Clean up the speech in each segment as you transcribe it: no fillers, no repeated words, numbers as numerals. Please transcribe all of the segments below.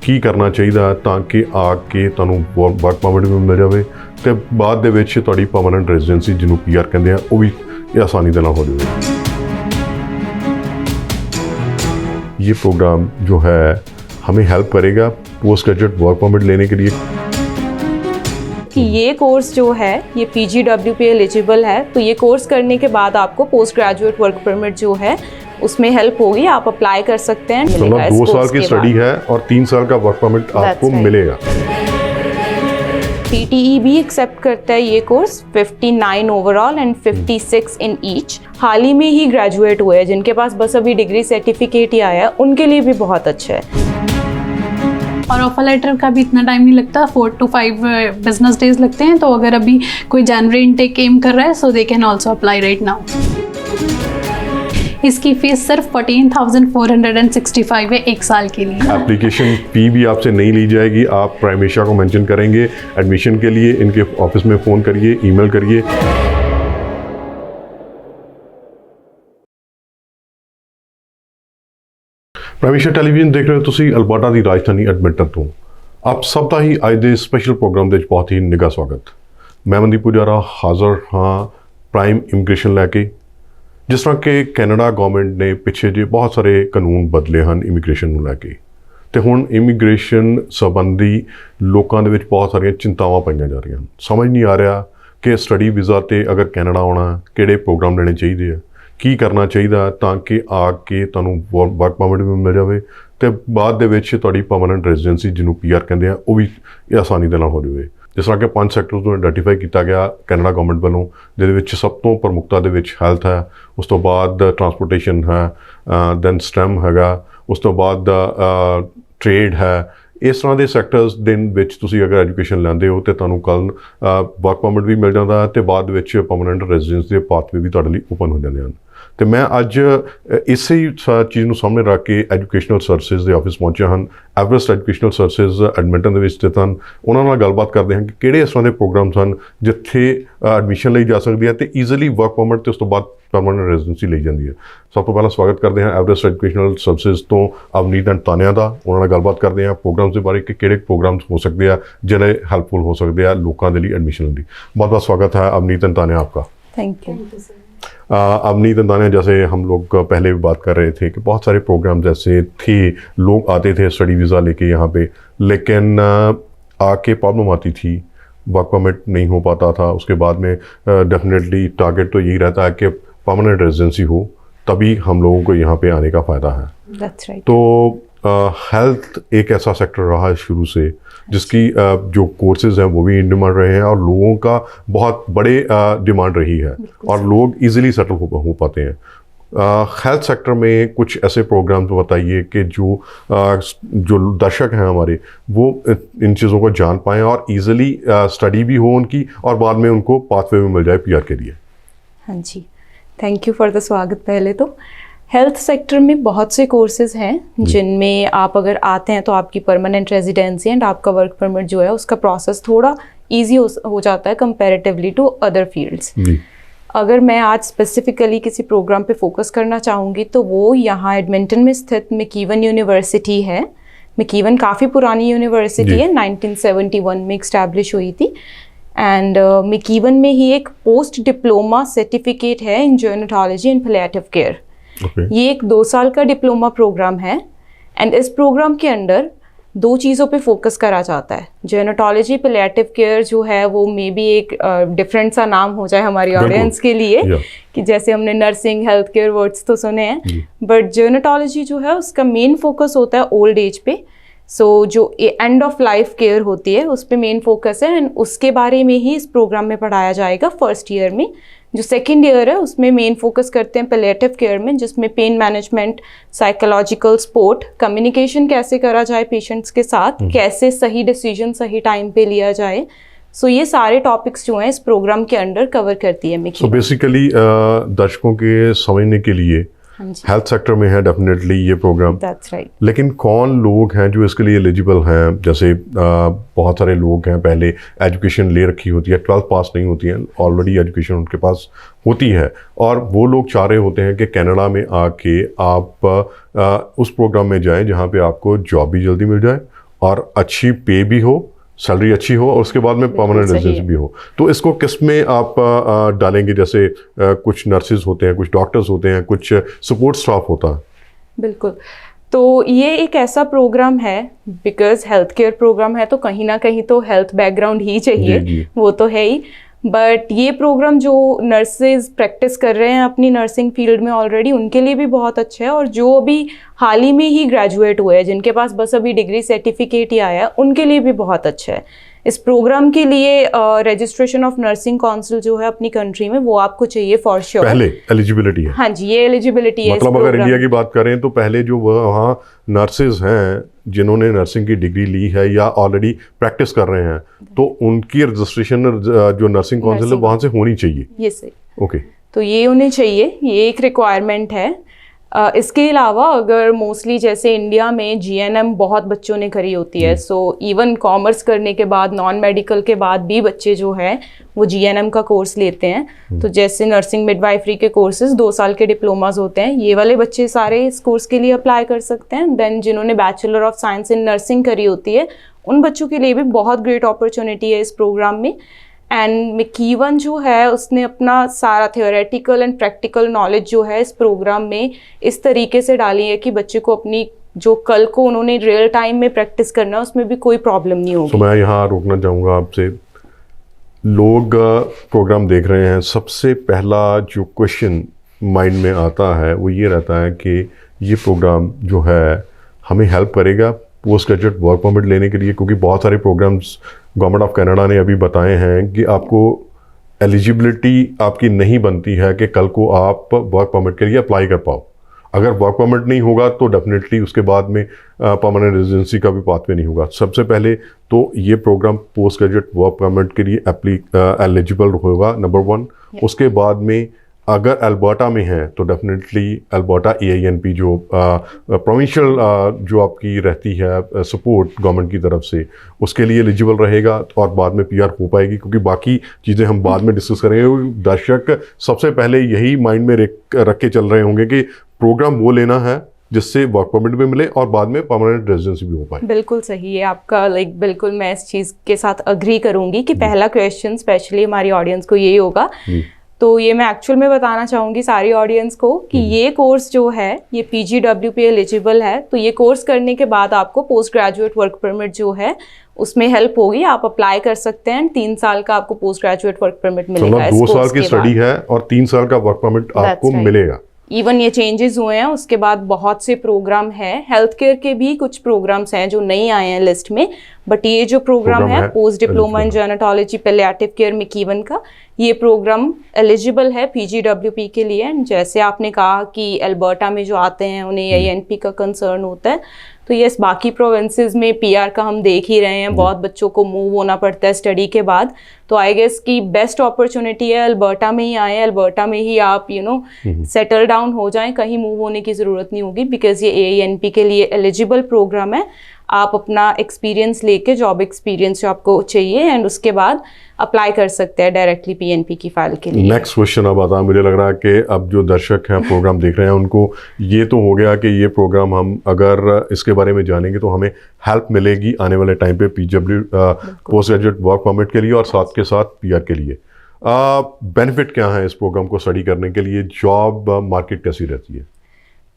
ਕੀ ਕਰਨਾ ਚਾਹੀਦਾ ਤਾਂ ਕਿ ਆ ਕੇ ਤੁਹਾਨੂੰ ਵਰਕ ਪਰਮਿਟ ਵੀ ਮਿਲ ਜਾਵੇ ਤੇ ਬਾਅਦ ਦੇ ਵਿੱਚ ਤੁਹਾਡੀ ਪਰਮਾਨੈਂਟ ਰੈਜ਼ੀਡੈਂਸੀ ਜਿਹਨੂੰ ਪੀਆਰ ਕਹਿੰਦੇ ਆ ਉਹ ਵੀ ਆਸਾਨੀ ਦੇ ਨਾਲ ਹੋ ਜਾਵੇ। ये प्रोग्राम जो है हमें हेल्प करेगा पोस्ट ग्रेजुएट वर्क परमिट लेने के लिए। कि ये कोर्स जो है ये PGWP एलिजिबल है, तो ये कोर्स करने के बाद आपको पोस्ट ग्रेजुएट वर्क परमिट जो है उसमें हेल्प होगी, आप अप्लाई कर सकते हैं। मतलब 2 साल की स्टडी है और 3 साल का वर्क परमिट आपको मिलेगा। PTE भी एक्सेप्ट करता है ये course, 59 overall and 56 in each. हाल ही में ही ग्रेजुएट हुए हैं, जिनके पास बस अभी डिग्री सर्टिफिकेट ही आया है उनके लिए भी बहुत अच्छा है। और ऑफर लेटर का भी इतना टाइम नहीं लगता, 4 to 5 बिजनेस डेज लगते हैं। तो अगर अभी कोई जनवरी इनटेक एम कर रहा है so they can also apply right now. इसकी फीस सिर्फ 14,465 है 1 साल के लिए। एप्लीकेशन फ़ी भी आपसे नहीं ली जाएगी, आप प्राइमेशा को मेंशन करेंगे। एडमिशन के लिए इनके ऑफिस में फ़ोन करिए, ईमेल करिए। प्राइमेशा टेलीविजन देख रहे हो तुसी अल्बर्टा की राजधानी एडमिंटन तो आप सब का ही अज के स्पैशल प्रोग्राम के बहुत ही निघा स्वागत। मैं मनदीप पुजारा हाज़र हाँ प्राइम इमिग्रेशन लैके। जिस तरह के कैनेडा गवर्नमेंट ने पिछे जे बहुत सारे कानून बदले हैं इमिग्रेशन को लैके, तो हुण इमिग्रेशन संबंधी लोगों के बहुत सारिया चिंतावां पाई जा रही हैं। समझ नहीं आ रहा कि स्टडी वीज़ा ते अगर कैनेडा आना किहड़े प्रोग्राम लेने चाहिए, की करना चाहिए ताकि आके तुहानूं वर्क परमिट भी मिल जाए तो बाद दे विच तुहाडी परमानेंट रेजिडेंसी जिन्हों पीआर कहते हैं वो भी आसानी दे नाल हो जाए। जिस तरह के 5 सैक्टर्स को आइडेंटिफाई किया गया कैनेडा गवर्नमेंट वालों, जिहदे सब तो प्रमुखता दे विच हैल्थ है, उस तो बाद ट्रांसपोर्टेशन है, दैन स्टेम हैगा, उस तो बाद ट्रेड है। इस तरह के सैक्टर्स दिन विच तुसीं अगर एजुकेशन लैंदे हो तो तुहानूं कल वर्क परमिट भी मिल जाता है तो बाद विच परमानेंट रेजिडेंस के पाथवे भी तुहाडे लई ओपन हो जाते हैं। तो मैं अज इस चीज़ को सामने रख के एजुकेशनल सर्विसेज के ऑफिस पहुंचे हैं। एवरेस्ट एजुकेशनल सर्विसेज एडमिंटन के स्थित हैं। उन्होंने गलबात करते हैं कि किहड़े इस तरह के प्रोग्राम्स हैं जिथे एडमिशन ली जा सकती है तो ईजिली वर्क परमिट तो उस तो बाद परमानेंट रेजिडेंसी ली जाती है। सब तो पहला स्वागत करते हैं एवरेस्ट एजुकेशनल सर्विसेज तो अवनीत एंड तानिया का। उन्होंने गलबात करते हैं प्रोग्राम्स के बारे कि किहड़े प्रोग्राम्स हो सकते हैं जिन्हें हेल्पफुल हो सकते हैं लोगों के लिए एडमिशन की। बहुत बहुत स्वागत है अवनीत एंड तानिया आपका। Thank you. Avneet and Tania, जैसे हम लोग पहले भी बात कर रहे थे कि बहुत सारे प्रोग्राम जैसे थे, लोग आते थे स्टडी वीज़ा लेके यहाँ पे, लेकिन आके प्रॉब्लम आती थी, वर्क परमिट नहीं हो पाता था। उसके बाद में डेफिनेटली टारगेट तो यही रहता है कि परमानेंट रेजिडेंसी हो, तभी हम लोगों को यहाँ पे आने का फ़ायदा है। That's right. तो हेल्थ एक ऐसा सेक्टर रहा है शुरू से जिसकी जो कोर्सेज हैं वो भी इन डिमांड रहे हैं और लोगों का बहुत बड़े डिमांड रही है और लोग इजीली सेटल हो पाते हैं। हेल्थ सेक्टर में कुछ ऐसे प्रोग्राम्स बताइए कि जो दर्शक हैं हमारे वो इन चीज़ों को जान पाएँ और इजीली स्टडी भी हो उनकी और बाद में उनको पाथवे में मिल जाए पीआर के लिए। हाँ जी, थैंक यू फॉर द स्वागत। पहले तो हेल्थ सेक्टर में बहुत से कोर्सेज हैं जिनमें आप अगर आते हैं तो आपकी परमानेंट रेजिडेंसी एंड आपका वर्क परमिट जो है उसका प्रोसेस थोड़ा इजी हो जाता है कंपैरेटिवली टू अदर फील्ड्स। अगर मैं आज स्पेसिफिकली किसी प्रोग्राम पे फोकस करना चाहूँगी तो वो यहाँ एडमिंटन में स्थित मैकीवन यूनिवर्सिटी है। मैकीवन काफ़ी पुरानी यूनिवर्सिटी है, 1971 में इस्टेब्लिश हुई थी। एंड मैकीवन में ही एक पोस्ट डिप्लोमा सर्टिफिकेट है इन जर्नेटोलॉजी एंड पैलिएटिव केयर। ये एक 2 साल का डिप्लोमा प्रोग्राम है एंड इस प्रोग्राम के अंडर 2 चीज़ों पे फोकस करा जाता है। जर्नेटोलॉजी पैलिएटिव केयर जो है वो मे बी एक डिफरेंट सा नाम हो जाए हमारी ऑडियंस के लिए कि जैसे हमने नर्सिंग हेल्थ केयर वर्ड्स तो सुने हैं, बट जर्नेटोलॉजी जो है उसका मेन फोकस होता है ओल्ड एज पे। सो जो एंड ऑफ लाइफ केयर होती है उस पर मेन फोकस है एंड उसके बारे में ही इस प्रोग्राम में पढ़ाया जाएगा फर्स्ट ईयर में। जो सेकेंड ईयर है उसमें मेन फोकस करते हैं पैलिएटिव केयर में, जिसमें pain management, psychological support, communication कैसे करा जाए पेशेंट्स के साथ, कैसे सही डिसीजन सही टाइम पे लिया जाए। सो ये सारे टॉपिक्स जो हैं इस प्रोग्राम के अंडर कवर करती है मैकीवन। सो बेसिकली दर्शकों के समझने के लिए हेल्थ सेक्टर में है डेफिनेटली ये प्रोग्राम। That's right. लेकिन कौन लोग हैं जो इसके लिए एलिजिबल हैं? जैसे बहुत सारे लोग हैं पहले एजुकेशन ले रखी होती है, 12th पास नहीं होती है, ऑलरेडी एजुकेशन उनके पास होती है और वो लोग चाह रहे होते हैं कि कनाडा में आके आप उस प्रोग्राम में जाएं जहाँ पे आपको जॉब भी जल्दी मिल जाए और अच्छी पे भी हो, सैलरी अच्छी हो और उसके बाद में परमानेंट सही रेजिडेंसी है। भी हो। तो इसको किस में आप डालेंगे? जैसे कुछ नर्सेज होते हैं, कुछ डॉक्टर्स होते हैं, कुछ सपोर्ट स्टाफ होता है। बिल्कुल। तो ये एक ऐसा प्रोग्राम है, बिकॉज हेल्थ केयर प्रोग्राम है तो कहीं ना कहीं तो हेल्थ बैकग्राउंड ही चाहिए, जी। वो तो है ही। बट ये प्रोग्राम जो नर्सेज प्रैक्टिस कर रहे हैं अपनी नर्सिंग फील्ड में ऑलरेडी, उनके लिए भी बहुत अच्छा है। और जो अभी हाल ही में ही ग्रेजुएट हुए हैं, जिनके पास बस अभी डिग्री सर्टिफिकेट ही आया है, उनके लिए भी बहुत अच्छा है। इस प्रोग्राम के लिए रजिस्ट्रेशन ऑफ नर्सिंग काउंसिल जो है अपनी कंट्री में, वो आपको चाहिए फॉर श्योर। पहले एलिजिबिलिटी है। हाँ जी, ये एलिजिबिलिटी है। मतलब अगर इंडिया की बात करें तो पहले जो वहाँ नर्सेज हैं जिन्होंने नर्सिंग की डिग्री ली है या ऑलरेडी प्रैक्टिस कर रहे हैं, तो उनकी रजिस्ट्रेशन जो नर्सिंग काउंसिल है वहाँ से होनी चाहिए। ये सही। ओके। तो ये उन्हें चाहिए, ये एक रिक्वायरमेंट है। इसके अलावा अगर मोस्टली जैसे इंडिया में जीएनएम बहुत बच्चों ने करी होती है, सो इवन कॉमर्स करने के बाद, नॉन मेडिकल के बाद भी बच्चे जो हैं वो जीएनएम का कोर्स लेते हैं। तो जैसे नर्सिंग मिडवाइफरी के कोर्सेज 2 साल के डिप्लोमास होते हैं, ये वाले बच्चे सारे इस कोर्स के लिए अप्लाई कर सकते हैं। देन जिन्होंने bachelor of science in nursing करी होती है, उन बच्चों के लिए भी बहुत ग्रेट अपॉर्चुनिटी है इस प्रोग्राम में। एंड McEwan जो है उसने अपना सारा थियोरेटिकल एंड प्रैक्टिकल नॉलेज जो है इस प्रोग्राम में इस तरीके से डाली है कि बच्चे को अपनी जो कल को उन्होंने रियल टाइम में प्रैक्टिस करना है उसमें भी कोई प्रॉब्लम नहीं होगी। तो मैं यहाँ रोकना चाहूँगा आपसे। लोग प्रोग्राम देख रहे हैं, सबसे पहला जो क्वेश्चन माइंड में आता है वो ये रहता है कि ये प्रोग्राम जो है हमें हेल्प करेगा पोस्ट ग्रेजुएट वर्क परमिट लेने के लिए, क्योंकि बहुत सारे प्रोग्राम्स गवर्नमेंट ऑफ कनाडा ने अभी बताए हैं कि आपको एलिजिबिलिटी आपकी नहीं बनती है कि कल को आप वर्क परमिट के लिए अप्लाई कर पाओ। अगर वर्क परमिट नहीं होगा तो डेफिनेटली उसके बाद में परमानेंट रेजिडेंसी का भी पाथवे नहीं होगा। सबसे पहले तो ये program post graduate work permit के लिए एलिजिबल होगा, नंबर 1। उसके बाद में अगर अल्बर्टा में है तो डेफिनेटली अल्बर्टा AINP जो प्रोविंशियल जो आपकी रहती है सपोर्ट गवर्नमेंट की तरफ से, उसके लिए एलिजिबल रहेगा और बाद में PR हो पाएगी। क्योंकि बाकी चीज़ें हम बाद में डिस्कस करेंगे। दर्शक सबसे पहले यही माइंड में रख के चल रहे होंगे कि प्रोग्राम वो लेना है जिससे वर्क परमिट भी मिले और बाद में परमानेंट रेजिडेंसी भी हो पाए। बिल्कुल सही है आपका, बिल्कुल मैं इस चीज़ के साथ अग्री करूंगी कि पहला क्वेश्चन स्पेशली हमारी ऑडियंस को यही होगा। तो ये मैं एक्चुअल में बताना चाहूँगी सारी ऑडियंस को कि ये कोर्स जो है ये PGWP एलिजिबल है। तो ये कोर्स करने के बाद आपको पोस्ट ग्रेजुएट वर्क परमिट जो है उसमें हेल्प होगी, आप अप्लाई कर सकते हैं। 3 साल का आपको पोस्ट ग्रेजुएट वर्क परमिट मिलेगा। मतलब 2 साल की स्टडी है और 3 साल का वर्क परमिट आपको मिलेगा। इवन ये चेंजेस हुए हैं, उसके बाद बहुत से प्रोग्राम हैं। हेल्थ केयर के भी कुछ प्रोग्राम्स हैं जो नहीं आए हैं लिस्ट में, बट ये जो प्रोग्राम है post diploma in gerontology palliative care McEwan का, ये प्रोग्राम एलिजिबल है PGWP के लिए। जैसे आपने कहा कि अल्बर्टा में जो आते हैं उन्हें AINP का कंसर्न होता है, तो यस बाकी प्रोविंसेस में PR का हम देख ही रहे हैं, बहुत बच्चों को मूव होना पड़ता है स्टडी के बाद। तो आई गेस की बेस्ट अपॉर्चुनिटी है अल्बर्टा में ही आए, अल्बर्टा में ही आप सेटल डाउन हो जाएं, कहीं मूव होने की ज़रूरत नहीं होगी, बिकॉज ये AINP के लिए एलिजिबल प्रोग्राम है। आप अपना एक्सपीरियंस लेके, जॉब एक्सपीरियंस जो आपको चाहिए, एंड उसके बाद अप्लाई कर सकते हैं डायरेक्टली PNP की फाइल के लिए। नेक्स्ट क्वेश्चन अब आता है। मुझे लग रहा है कि अब जो दर्शक हैं प्रोग्राम देख रहे हैं उनको ये तो हो गया कि ये प्रोग्राम हम अगर इसके बारे में जानेंगे तो हमें हेल्प मिलेगी आने वाले टाइम पे पोस्ट ग्रेजुएट वर्क परमिट के लिए और साथ के साथ PR के लिए। बेनिफिट क्या है इस प्रोग्राम को स्टडी करने के लिए? जॉब मार्केट कैसी रहती है?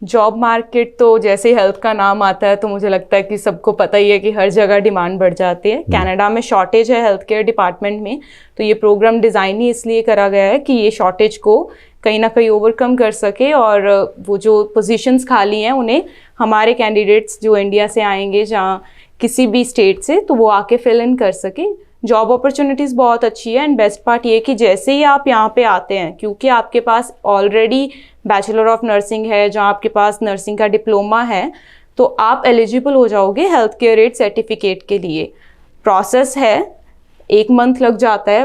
जॉब मार्केट तो जैसे हेल्थ का नाम आता है तो मुझे लगता है कि सबको पता ही है कि हर जगह डिमांड बढ़ जाती है। कनाडा में शॉर्टेज है हेल्थ केयर डिपार्टमेंट में, तो ये प्रोग्राम डिज़ाइन ही इसलिए करा गया है कि ये शॉर्टेज को कहीं ना कहीं ओवरकम कर सके, और वो जो पोजीशंस खाली हैं उन्हें हमारे कैंडिडेट्स जो इंडिया से आएंगे, जहाँ किसी भी स्टेट से, तो वो आके फिल इन कर सके। जॉब अपॉर्चुनिटीज़ बहुत अच्छी है, एंड बेस्ट पार्ट ये कि जैसे ही आप यहाँ पे आते हैं, क्योंकि आपके पास ऑलरेडी बैचलर ऑफ नर्सिंग है, जहाँ आपके पास नर्सिंग का डिप्लोमा है, तो आप एलिजिबल हो जाओगे हेल्थ केयर एड सर्टिफिकेट के लिए। प्रोसेस है, 1 मंथ लग जाता है,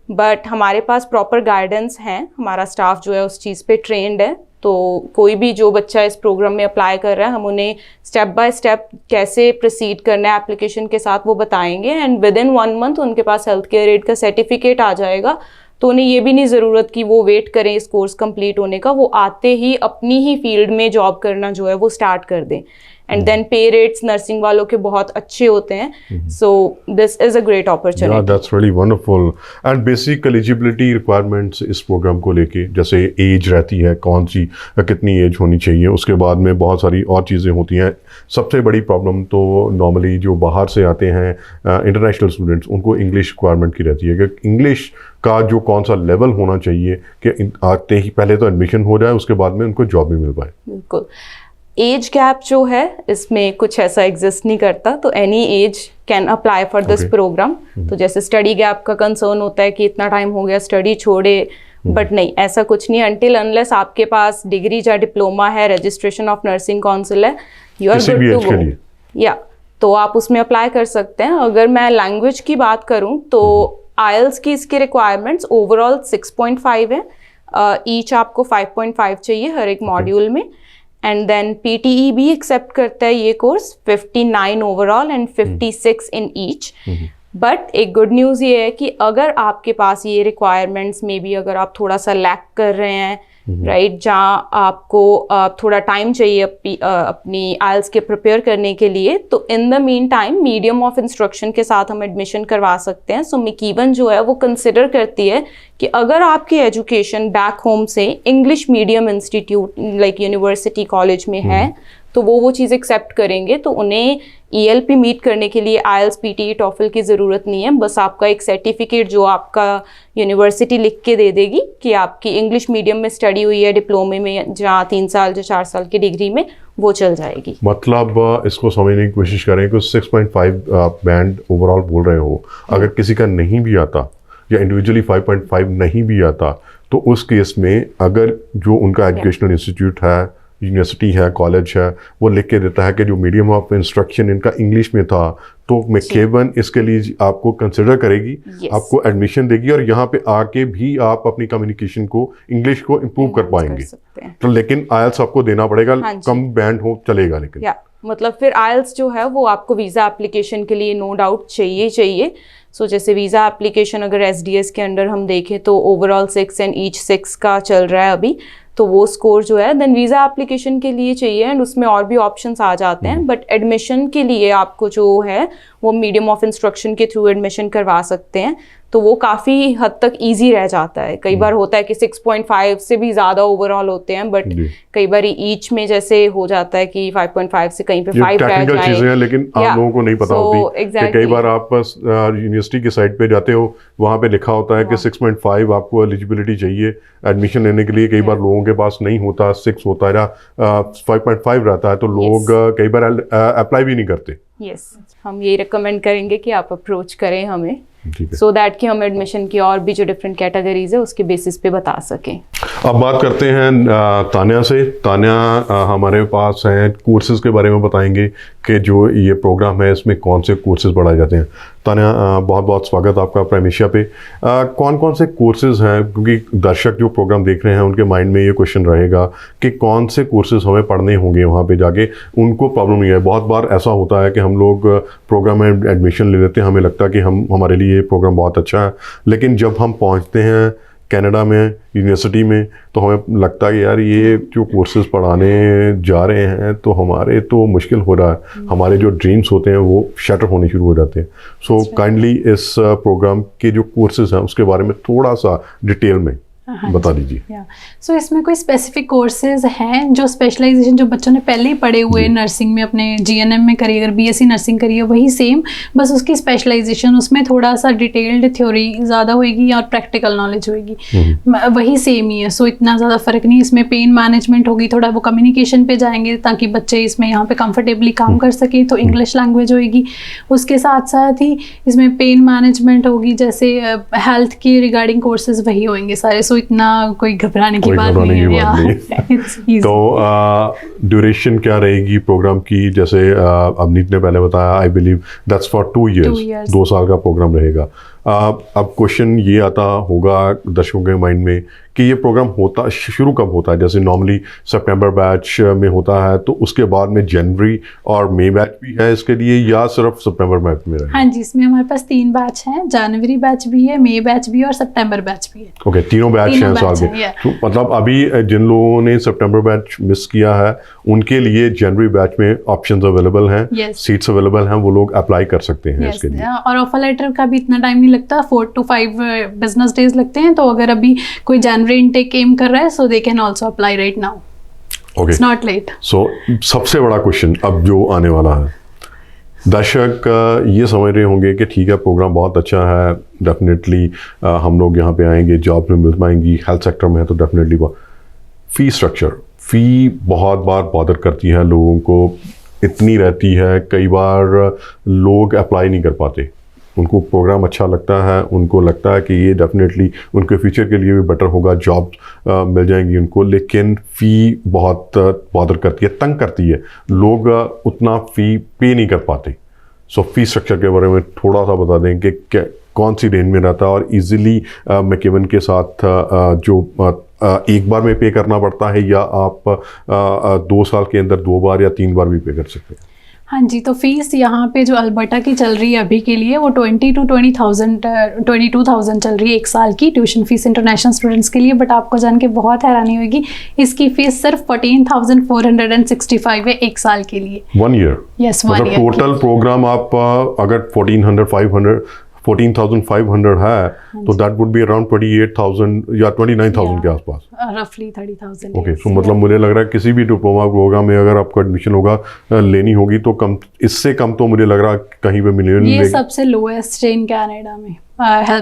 बट हमारे पास प्रॉपर गाइडेंस है, हमारा स्टाफ जो है उस चीज़ पे ट्रेंड है। तो कोई भी जो बच्चा इस प्रोग्राम में अप्लाई कर रहा है, हम उन्हें स्टेप बाय स्टेप कैसे प्रोसीड करना है एप्लीकेशन के साथ वो बताएंगे, एंड विद इन 1 मंथ उनके पास हेल्थ केयर एड का सर्टिफिकेट आ जाएगा। तो उन्हें ये भी नहीं ज़रूरत कि वो वेट करें इस कोर्स कंप्लीट होने का, वो आते ही अपनी ही फील्ड में जॉब करना जो है वो स्टार्ट कर दें। एंड देन पे रेट्स नर्सिंग वालों के बहुत अच्छे होते हैं, so this is a great opportunity. That's really wonderful. And basic eligibility requirements इस प्रोग्राम को लेके, जैसे एज रहती है, कौन सी कितनी एज होनी चाहिए, उसके बाद में बहुत सारी और चीज़ें होती हैं। सबसे बड़ी प्रॉब्लम तो नॉर्मली जो बाहर से आते हैं इंटरनेशनल स्टूडेंट्स, उनको इंग्लिश रिक्वायरमेंट की रहती है कि इंग्लिश का जो कौन सा लेवल होना चाहिए कि आते ही पहले तो एडमिशन हो जाए, उसके बाद में उनको जॉब भी मिल पाए। बिल्कुल, एज गैप जो है इसमें कुछ ऐसा एग्जिस्ट नहीं करता, तो any age can apply for this program. तो जैसे स्टडी गैप का कंसर्न होता है कि इतना टाइम हो गया स्टडी छोड़े, बट नहीं, ऐसा कुछ नहीं। अनटिल अनलेस आपके पास डिग्री या डिप्लोमा है, रजिस्ट्रेशन ऑफ नर्सिंग काउंसिल है, you are good to go. या तो आप उसमें अप्लाई कर सकते हैं। अगर मैं लैंग्वेज की बात करूं तो आइल्स की इसकी रिक्वायरमेंट्स ओवरऑल 6.5 है, ईच आपको 5.5 चाहिए हर एक मॉड्यूल में। एंड देन PTE भी एक्सेप्ट करता है ये course, 59 overall and 56 in each. But एक गुड न्यूज़ ये है कि अगर आपके पास ये रिक्वायरमेंट्स में भी अगर आप थोड़ा सा लैक कर रहे हैं, राइट, जहाँ आपको थोड़ा टाइम चाहिए अपनी आइल्स के प्रिपेयर करने के लिए, तो in the mean time medium of instruction के साथ हम एडमिशन करवा सकते हैं। सो McEwan जो है वो कंसिडर करती है कि अगर आपकी एजुकेशन बैक होम से English medium institute like university college में है, तो वो चीज़ एक्सेप्ट करेंगे। तो उन्हें ELP मीट करने के लिए IELTS PTE TOEFL की ज़रूरत नहीं है, बस आपका एक सर्टिफिकेट जो आपका यूनिवर्सिटी लिख के दे देगी कि आपकी इंग्लिश मीडियम में स्टडी हुई है, डिप्लोमे में जहाँ 3 साल या 4 साल की डिग्री में, वो चल जाएगी। मतलब इसको समझने की कोशिश करें कि 6.5 बैंड ओवरऑल बोल रहे हो, अगर किसी का नहीं भी आता या इंडिविजुअली 5.5 नहीं भी आता, तो उस केस में अगर जो उनका एजुकेशनल इंस्टीट्यूट है, यूनिवर्सिटी है, कॉलेज है, वो लिख के देता है कि जो मीडियम ऑफ इंस्ट्रक्शन इनका इंग्लिश में था, तो McEwan इसके लिए आपको कंसिडर करेगी, आपको एडमिशन देगी, और यहाँ पे आके भी आप अपनी कम्युनिकेशन को, इंग्लिश को इम्प्रूव कर पाएंगे। तो लेकिन IELTS आपको देना पड़ेगा, कम बैंड हो चलेगा, लेकिन मतलब फिर IELTS जो है वो आपको वीज़ा एप्लीकेशन के लिए नो डाउट चाहिए। सो जैसे वीज़ा एप्लीकेशन अगर SDS के अंडर हम देखें तो ओवरऑल 6 एंड ईच 6 का चल रहा है अभी, तो वो स्कोर जो है देन वीज़ा एप्लीकेशन के लिए चाहिए, एंड उसमें और भी ऑप्शंस आ जाते हैं। बट एडमिशन के लिए आपको जो है वो मीडियम ऑफ इंस्ट्रक्शन के थ्रू एडमिशन करवा सकते हैं, तो वो काफ़ी हद तक इजी रह जाता है। कई बार होता है कि 6.5 से भी ज़्यादा ओवरऑल होते हैं, बट कई बार ईच में जैसे हो जाता है कि 5.5 से कहीं पे 5 रह जाए। चीज़ें हैं, लेकिन आम लोगों को नहीं पता होती कि कई बार आप यूनिवर्सिटी की साइट पे जाते हो, वहाँ पे लिखा होता है कि 6.5 आपको एलिजिबिलिटी चाहिए एडमिशन लेने के लिए। कई बार लोगों के पास नहीं होता, 6 होता है या 5.5 रहता है, तो लोग कई बार अप्लाई भी नहीं करते। हम ये रिकमेंड करेंगे कि आप अप्रोच करें हमें, सो दैट कि हम एडमिशन की और भी जो डिफरेंट कैटेगरीज है उसके बेसिस पे बता सकें। अब बात करते हैं तान्या से। तान्या हमारे पास हैं, कोर्सेज के बारे में बताएंगे कि जो ये प्रोग्राम है इसमें कौन से कोर्सेज पढ़ाए जाते हैं। तान्या, बहुत बहुत स्वागत आपका प्राइम एशिया पे। कौन कौन से कोर्सेज हैं, क्योंकि दर्शक जो प्रोग्राम देख रहे हैं उनके माइंड में ये क्वेश्चन रहेगा कि कौन से कोर्सेज हमें पढ़ने होंगे वहाँ पे जाके। उनको प्रॉब्लम नहीं है, बहुत बार ऐसा होता है कि हम लोग प्रोग्राम में एडमिशन ले लेते हैं, हमें लगता है कि हमारे लिए ये प्रोग्राम बहुत अच्छा है, लेकिन जब हम पहुँचते हैं कनाडा में यूनिवर्सिटी में तो हमें लगता है कि यार ये जो कोर्सेज पढ़ाने जा रहे हैं तो हमारे तो मुश्किल हो रहा है, हमारे जो ड्रीम्स होते हैं वो शटर होने शुरू हो जाते हैं। सो काइंडली इस प्रोग्राम के जो कोर्सेज हैं उसके बारे में थोड़ा सा डिटेल में बता दीजिए। सो इसमें कोई स्पेसिफिक कोर्सेज हैं जो स्पेशलाइजेशन जो बच्चों ने पहले ही पढ़े हुए नर्सिंग में अपने GNM में करी, अगर BSc नर्सिंग करी है वही सेम, बस उसकी स्पेशलाइजेशन उसमें थोड़ा सा डिटेल्ड थ्योरी ज़्यादा होएगी और प्रैक्टिकल नॉलेज होएगी, वही सेम ही है। सो इतना ज़्यादा फ़र्क नहीं। इसमें पेन मैनेजमेंट होगी, थोड़ा वो कम्युनिकेशन पे जाएंगे ताकि बच्चे इसमें यहाँ पे कंफर्टेबली काम कर सकें, तो इंग्लिश लैंग्वेज होएगी। उसके साथ साथ ही इसमें पेन मैनेजमेंट होगी, जैसे हेल्थ के रिगार्डिंग कोर्सेज वही होंगे सारे। सो इतना कोई घबराने की बात नहीं है। तो ड्यूरेशन क्या रहेगी प्रोग्राम की? जैसे अवनीत ने पहले बताया, I believe that's for 2 years, 2 साल का प्रोग्राम रहेगा। अब क्वेश्चन ये आता होगा दर्शकों के माइंड में कि ये प्रोग्राम होता शुरू कब होता है? जैसे नॉर्मली सितंबर बैच में होता है, तो उसके बाद में जनवरी और मई बैच भी है इसके लिए, या सिर्फ सितंबर बैच में रहेगा? हाँ जी, इसमें हमारे पास 3 बैच हैं, जनवरी बैच भी है, मई बैच भी है और सितंबर बैच भी है। ओके, तीनों बैच हैं साल में। तो मतलब अभी जिन लोगों ने सितंबर बैच मिस किया है उनके लिए जनवरी बैच में ऑप्शंस अवेलेबल हैं, सीट्स अवेलेबल हैं, वो लोग अप्लाई कर सकते हैं इसके लिए। और ऑफर लेटर का भी इतना टाइम नहीं लगता, 4 to 5 बिजनेस डेज लगते हैं। तो अगर अभी कोई जनवरी इनटेक एम कर रहा है, so they can also apply right now, it's not late. So सबसे बड़ा क्वेश्चन अब जो आने वाला है, दर्शक ये समझ रहे होंगे कि ठीक है प्रोग्राम बहुत अच्छा है, डेफिनेटली हम लोग यहाँ पे आएंगे, जॉब में मिल पाएंगी, हेल्थ सेक्टर में है तो डेफिनेटली। फी स्ट्रक्चर, फ़ी बहुत बार बॉदर करती है लोगों को, इतनी रहती है, कई बार लोग अप्लाई नहीं कर पाते। उनको प्रोग्राम अच्छा लगता है, उनको लगता है कि ये डेफिनेटली उनके फ्यूचर के लिए भी बेटर होगा, जॉब मिल जाएंगी उनको, लेकिन फ़ी बहुत बॉदर करती है, तंग करती है, लोग उतना फ़ी पे नहीं कर पाते। सो फ़ी स्ट्रक्चर के बारे में थोड़ा सा बता दें कि कौन सी रेंज में रहता है और इजीली मैकेवन के साथ जो एक बार में पे करना पड़ता है, या आप 2 साल के अंदर 2 बार या 3 बार भी पे कर सकते हैं? हाँ जी, तो फीस यहाँ पे जो अल्बर्टा की चल रही है अभी के लिए वो 22,000 चल रही है 1 साल की ट्यूशन फीस इंटरनेशनल स्टूडेंट्स के लिए। बट आपको जान के बहुत हैरानी होगी, इसकी फीस सिर्फ 14,465 है 1 साल के लिए। 1 ईयर? यस, 1 मतलब ईयर। टोटल प्रोग्राम आप अगर 14,500 है तो दैट वुड बी अराउंड 28,000 या 29,000 के आसपास, रफली 30,000। ओके। सो मतलब मुझे लग रहा है किसी भी डिप्लोमा प्रोग्राम में अगर आपको एडमिशन होगा लेनी होगी तो कम, इससे कम तो मुझे लग रहा है कहीं पे मिलेगी। ये सबसे लोएस्ट है इन कनाडा में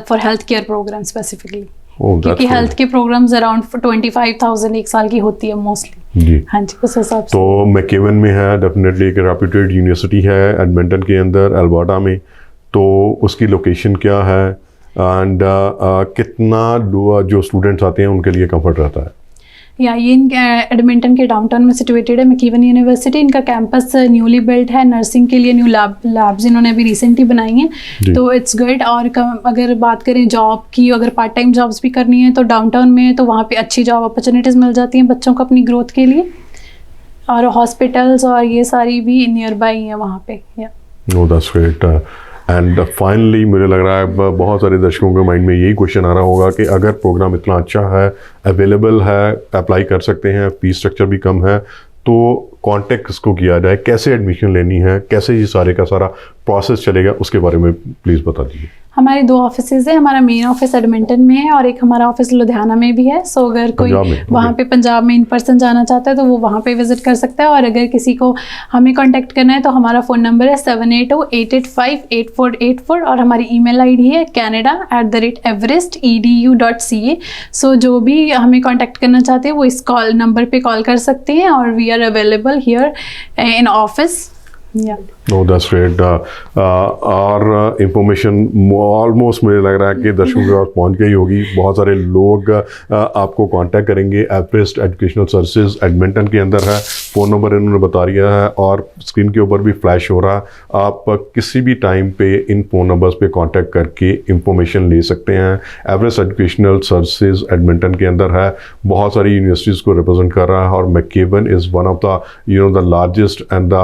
for health care program specifically, क्योंकि हेल्थ के प्रोग्राम्स अराउंड 25,000 1 साल की होती है मोस्टली जी। हाँ जी, उस हिसाब से। तो मैकेवन में है, डेफिनेटली एक रेप्यूटेड यूनिवर्सिटी है एडमिंटन के अंदर, अल्बर्टा में। तो उसकी लोकेशन क्या है एंड कितना जो स्टूडेंट्स आते हैं उनके लिए कंफर्ट रहता है? या ये एडमिंटन के डाउनटाउन में सिचुएटेड है मैकेवन यूनिवर्सिटी। इनका कैंपस न्यूली बिल्ट है, नर्सिंग के लिए न्यू लैब्स इन्होंने अभी रिसेंटली बनाई हैं, तो इट्स गुड। और अगर बात करें जॉब की, अगर पार्ट टाइम जॉब्स भी करनी है तो डाउनटाउन में तो वहाँ पे अच्छी जॉब अपॉर्चुनिटीज़ मिल जाती हैं बच्चों को अपनी ग्रोथ के लिए, और हॉस्पिटल्स और ये सारी भी नियर बाई हैं वहाँ पे। No that's great. And finally मुझे लग रहा है बहुत सारे दर्शकों के माइंड में यही क्वेश्चन आ रहा होगा कि अगर प्रोग्राम इतना अच्छा है, अवेलेबल है, अप्लाई कर सकते हैं, फीस स्ट्रक्चर भी कम है, तो कांटेक्ट किसको किया जाए, कैसे एडमिशन लेनी है, कैसे ये सारे का सारा प्रोसेस चलेगा, उसके बारे में प्लीज़ बता दीजिए। हमारे 2 ऑफिसेज हैं, हमारा मेन ऑफिस एडमिंटन में है और एक हमारा ऑफिस लुधियाना में भी है। सो अगर कोई वहाँ पे पंजाब में इन पर्सन जाना चाहता है तो वो वहाँ पे विजिट कर सकता है, और अगर किसी को हमें कांटेक्ट करना है तो हमारा फ़ोन नंबर है 7808858484 और हमारी ईमेल आईडी है canada@everest.edu.ca। सो जो भी हमें कांटेक्ट करना चाहते हैं वो इस नंबर पे कॉल कर सकते हैं, और we are available here in office. No that's great. और इंफॉर्मेशन ऑलमोस्ट मुझे लग रहा है कि दर्शकों के पास पहुंच गई होगी। बहुत सारे लोग आपको कांटेक्ट करेंगे। एवरेस्ट एजुकेशनल सर्विसेज एडमिंटन के अंदर है, फ़ोन नंबर इन्होंने बता दिया है और स्क्रीन के ऊपर भी फ्लैश हो रहा है। आप किसी भी टाइम पे इन फ़ोन नंबर्स पे कांटेक्ट करके इंफॉर्मेशन ले सकते हैं। एवरेस्ट एजुकेशनल सर्विसेज एडमिंटन के अंदर है, बहुत सारी यूनिवर्सिटीज़ को रिप्रेजेंट कर रहा है, और MacEwan is one of the the largest and the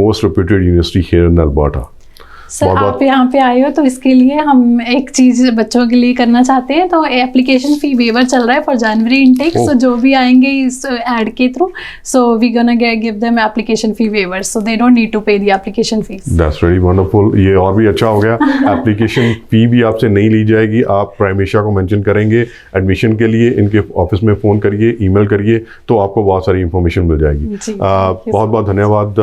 most reputed university here in Alberta. Sir आप यहाँ पे आए हो तो इसके लिए हम एक चीज़ बच्चों के लिए करना चाहते हैं, तो एप्लीकेशन फ़ी वेवर चल रहा है फॉर जनवरी इनटेक। सो जो भी आएंगे इस ऐड के through, so we gonna give them application fee waiver, so they don't need to pay the application fees. That's very wonderful. ये और भी अच्छा हो गया। एप्लीकेशन फ़ी भी आपसे नहीं ली जाएगी, आप प्राइमेशा को मेंशन करेंगे एडमिशन के लिए, इनके ऑफिस में फ़ोन करिए, ईमेल करिए, तो आपको बहुत सारी इंफॉर्मेशन मिल जाएगी। बहुत बहुत धन्यवाद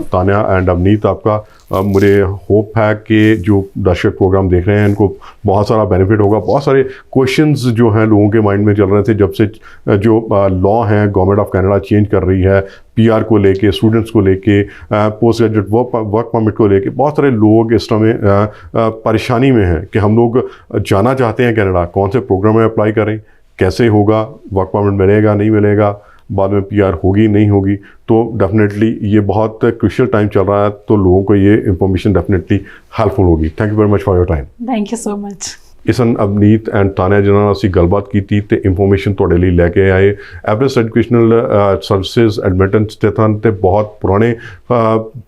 तान्या एंड अवनीत आपका। मुझे होप है कि जो दर्शक प्रोग्राम देख रहे हैं इनको बहुत सारा बेनिफिट होगा। बहुत सारे क्वेश्चंस जो हैं लोगों के माइंड में चल रहे थे जब से जो लॉ हैं गवर्नमेंट ऑफ कनाडा चेंज कर रही है, पीआर को लेके, स्टूडेंट्स को लेके, पोस्ट ग्रेजुएट वर्क परमिट को लेके। बहुत सारे लोग इस समय परेशानी में हैं कि हम लोग जाना चाहते हैं कनाडा, कौन से प्रोग्राम में अप्लाई करें, कैसे होगा, वर्क परमिट मिलेगा नहीं मिलेगा, बाद में PR होगी नहीं होगी, तो डेफिनेटली ये बहुत क्रूशियल टाइम चल रहा है, तो लोगों को ये इंफॉर्मेशन डेफिनेटली हेल्पफुल होगी। Thank you very much for your time. Thank you so much. Ishan Avneet and Tanya ਜਿਨ੍ਹਾਂ ਨਾਲ ਅਸੀਂ ਗੱਲਬਾਤ ਕੀਤੀ ਤੇ ਇਨਫੋਰਮੇਸ਼ਨ ਤੁਹਾਡੇ ਲਈ ਲੈ ਕੇ ਆਏ। ਐਵਰੈਸਟ ਐਜੂਕੇਸ਼ਨਲ ਸਰਵਿਸਿਜ਼ ਐਡਮਿਟਨ ਸਥਿਤ ਹਨ ਤੇ ਬਹੁਤ ਪੁਰਾਣੇ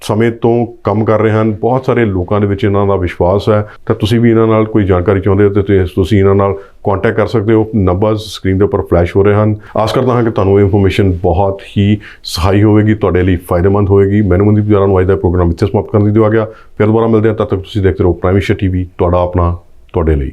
ਸਮੇਂ ਤੋਂ ਕੰਮ ਕਰ ਰਹੇ ਹਨ। ਬਹੁਤ ਸਾਰੇ ਲੋਕਾਂ ਦੇ ਵਿੱਚ ਇਹਨਾਂ ਦਾ ਵਿਸ਼ਵਾਸ ਹੈ, ਤਾਂ ਤੁਸੀਂ ਵੀ ਇਹਨਾਂ ਨਾਲ ਕੋਈ ਜਾਣਕਾਰੀ ਚਾਹੁੰਦੇ ਹੋ ਤੇ ਤੁਸੀਂ ਇਹਨਾਂ ਨਾਲ ਕੰਟੈਕਟ ਕਰ ਸਕਦੇ ਹੋ। ਨੰਬਰਸ ਸਕਰੀਨ ਦੇ ਉੱਪਰ ਫਲੈਸ਼ ਹੋ ਰਹੇ ਹਨ। ਆਸ ਕਰਦਾ ਹਾਂ ਕਿ ਤੁਹਾਨੂੰ ਇਹ ਇਨਫੋਰਮੇਸ਼ਨ ਬਹੁਤ ਹੀ ਸਹਾਈ ਹੋਵੇਗੀ, ਤੁਹਾਡੇ ਲਈ ਫਾਇਦੇਮੰਦ ਹੋਵੇਗੀ। ਮੈਨੂੰ ਮਨਦੀਪ ਪੁਜਾਰਾ ਨੂੰ ਅੱਜ ਦਾ ਪ੍ਰੋਗਰਾਮ ਇੱਥੇ ਸਮਾਪਤ ਕਰਨ ਦੀ ਦਿਆ ਗਿਆ। ਫਿਰ ਦੁਬਾਰਾ ਮਿਲਦੇ ਹਾਂ, ਤਦ ਤੱਕ ਤੁਸੀਂ ਦੇਖਦੇ ਰਹੋ ਪ੍ਰਾਈਮ ਏਸ਼ੀਆ TV, ਤੁਹਾਡਾ ਆਪਣਾ ਤੁਹਾਡੇ ਲਈ।